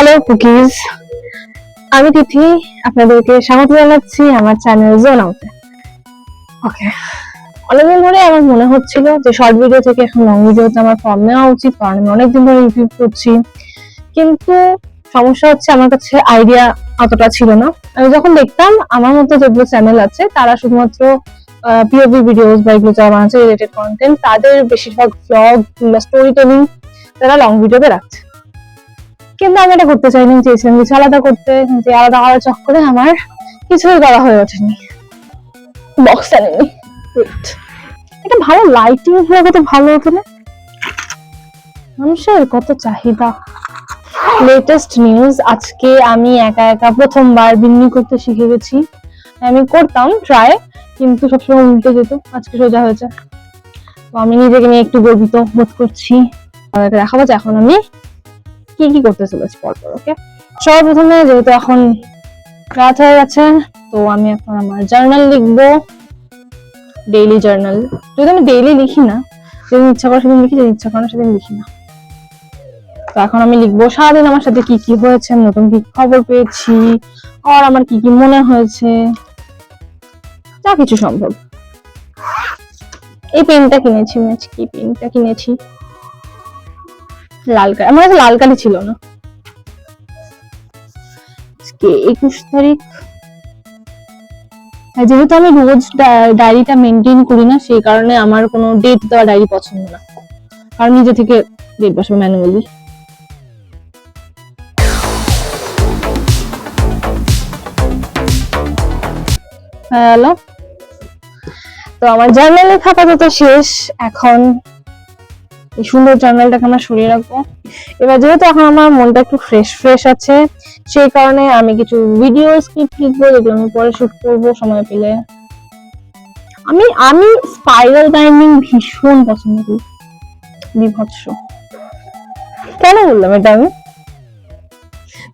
Hello cookies, আমি তিথি আপনাদেরকে স্বাগত জানাচ্ছি আমার চ্যানেল জোন আউটে। ওকে, অনেকদিন ধরে আমার মনে হচ্ছিল যে শর্ট ভিডিও থেকে এখন লং ভিডিওতে আমার ফর্ম নেওয়া উচিত, কারণ আমি অনেকদিন ধরে রিভিউ করছি, কিন্তু সমস্যা হচ্ছে আমার কাছে আইডিয়া অতটা ছিল না। আমি যখন দেখতাম আমার মতো যেগুলো চ্যানেল আছে তারা শুধুমাত্র পিওভি ভিডিওস বা এগুলো যারা বানাচ্ছে রিলেটেড কন্টেন্ট, তাদের বেশিরভাগ ব্লগ কিংবা স্টোরি টেলিং তারা লং ভিডিওতে রাখছে, কিন্তু আমি এটা করতে চাইনি। চেয়েছিলাম কিছু আলাদা করতে, যে আলাদা হওয়ার চক্করে আমার কিছুই করা হয়ে ওঠেনি। বক্সটা নেই, এটা ভালো লাইটিং হলে কত ভালো হতো না। মানুষের কত চাহিদা। লেটেস্ট নিউজ, আজকে আমি একা একা প্রথমবার বিন্নি করতে শিখে গেছি। আমি করতাম ট্রাই, কিন্তু সবসময় উল্টে যেত, আজকে সোজা হয়েছে। তো আমি নিজেকে নিয়ে একটু গর্বিত বোধ করছি। দেখাবো যে এখন আমি কি কি করতে চলেছি পরপর। ওকে, সর্বপ্রথমে যেহেতু এখন রাত হয়ে গেছে, তো আমি এখন আমার জার্নাল লিখবো, ডেইলি জার্নাল। যদি আমি ডেইলি লিখি না, যেদিন ইচ্ছা করে সেদিন লিখি, যেদিন ইচ্ছা করে না সেদিন লিখি না। তো এখন আমি লিখবো সারাদিন আমার সাথে কি কি হয়েছে, নতুন কি খবর পেয়েছি, আর আমার কি কি মনে হয়েছে, যা কিছু সম্ভব। এই পেনটা কিনেছি, কি পেনটা কিনেছি, লাল কালি। আমার কাছে লাল কালি ছিল না। 21 তারিখ, যেহেতু আমি রোজ ডায়েরিটা মেনটেন করি না, সেই কারণে আমার কোনো ডেট দেওয়া ডায়েরি পছন্দ না, কারণ নিজে থেকে ডেট বসাবো ম্যানুয়ালি। হ্যালো, তো আমার জার্নাল লেখা আপাতত শেষ। এখন এই সুন্দর জার্নালটাকে আমরা সরিয়ে রাখবো। এবার যেহেতু এখন আমার মনটা একটু ফ্রেশ আছে, সেই কারণে আমি কিছু ভিডিও স্ক্রিপ্ট লিখবো, যেগুলো আমি পরে শুট করবো সময় পেলে। আমি স্পাইরাল বাইন্ডিং ভীষণ পছন্দ করি, বিভৎস। কেন বললাম এটা? আমি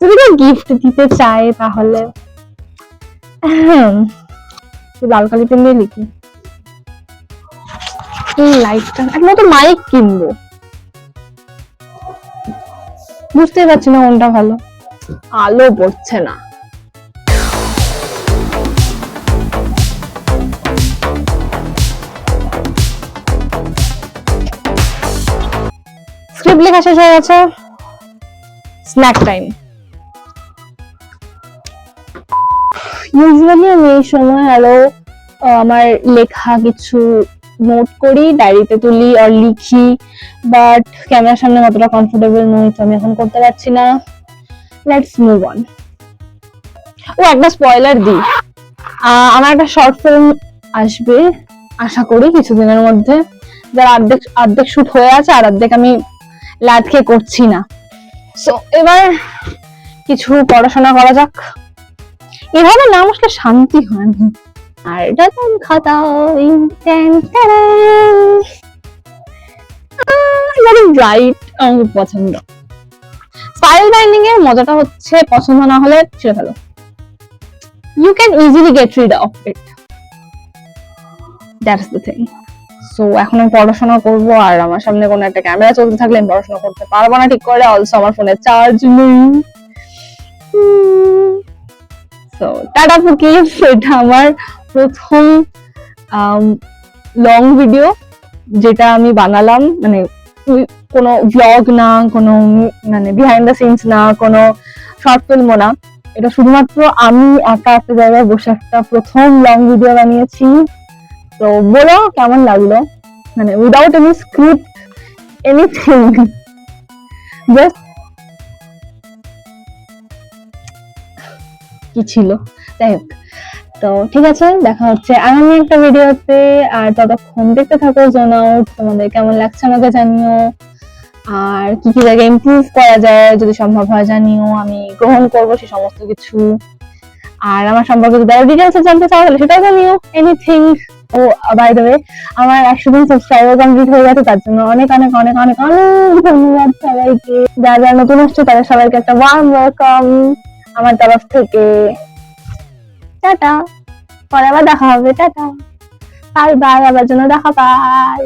যদি কেউ গিফট দিতে চাই তাহলে লাল কালি পেন দিয়ে লিখি। এই লাইটটা একমাত্র মাইক কিনবো, বুঝতেই পারছি না কোনটা ভালো। আলো পড়ছে না। স্ক্রিপ্ট লেখা শেষ হয়ে গেছে, স্ন্যাক টাইম। ইউজুয়ালি আমি এই সময় আরো আমার লেখা কিছু নোট করি, ডায়েরিতে তুলি আর লিখি, বাট ক্যামেরার সামনে অতটা কমফোর্টেবল নই, তো আমি এখন করতে পারছি না। Let's move on. ও, একটা স্পয়লার দিই, আমার একটা শর্ট ফিল্ম আসবে আশা করি কিছুদিনের মধ্যে, যার অর্ধেক শুট হয়ে আছে আর অর্ধেক আমি ল্যাদ খেয়ে করছি না। সো এবার কিছু পড়াশোনা করা যাক। এভাবে নাম আসলে শান্তি হয় না। আর রতন খাতা রাইট, আমার পছন্দ। স্পাইরাল বাইন্ডিং এর মজাটা হচ্ছে পছন্দ না হলে ছেড়ে ফেলো, you can easily get rid of it, that's the thing. So এখন আমি পড়াশোনা করবো, আর আমার সামনে কোনো একটা ক্যামেরা চলতে থাকলে আমি পড়াশোনা করতে পারবো না ঠিক করে। অলসো আমার ফোনে চার্জ নেই। সো টাটা কুকিজ, এটা আমার প্রথম লং ভিডিও যেটা আমি বানালাম, মানে কোনো ভ্লগ না, কোনো মানে বিহাইন্ড দ্য সিনস না, কোনো শর্ট ফিল্মও না। এটা শুধুমাত্র আমি একা একটা জায়গায় বসে একটা প্রথম লং ভিডিও বানিয়েছি। তো বলো কেমন লাগলো, মানে without any script, anything, just কি ছিল। যাই হোক, তো ঠিক আছে, দেখা হচ্ছে আগামী একটা ভিডিওতে। আর ততক্ষণ দেখতে থাকো জোন আউট। তোমাদের কেমন লাগছে আমাকে জানিও, আর কি কি জায়গায় ইমপ্রুভ করা যায় যদি সম্ভব হয় জানিও, আমি গ্রহণ করবো সে সমস্ত কিছু। আর আমার সম্পর্কে যদি আরো ডিটেলস জানতে চাও তাহলে সেটাও জানিও, anything. Oh by the way, আমার 100 জন সাবস্ক্রাইবার কমপ্লিট হয়ে গেছে, তার জন্য অনেক অনেক অনেক অনেক অনেক ধন্যবাদ সবাইকে। যারা নতুন আসছে তাদের সবাইকে একটা ওয়ার্ম ওয়েলকাম আমার তরফ থেকে। টাটা, পরে আবার দেখা হবে। টাটা, বাই বাই, আবার জন্য দেখা, বাই।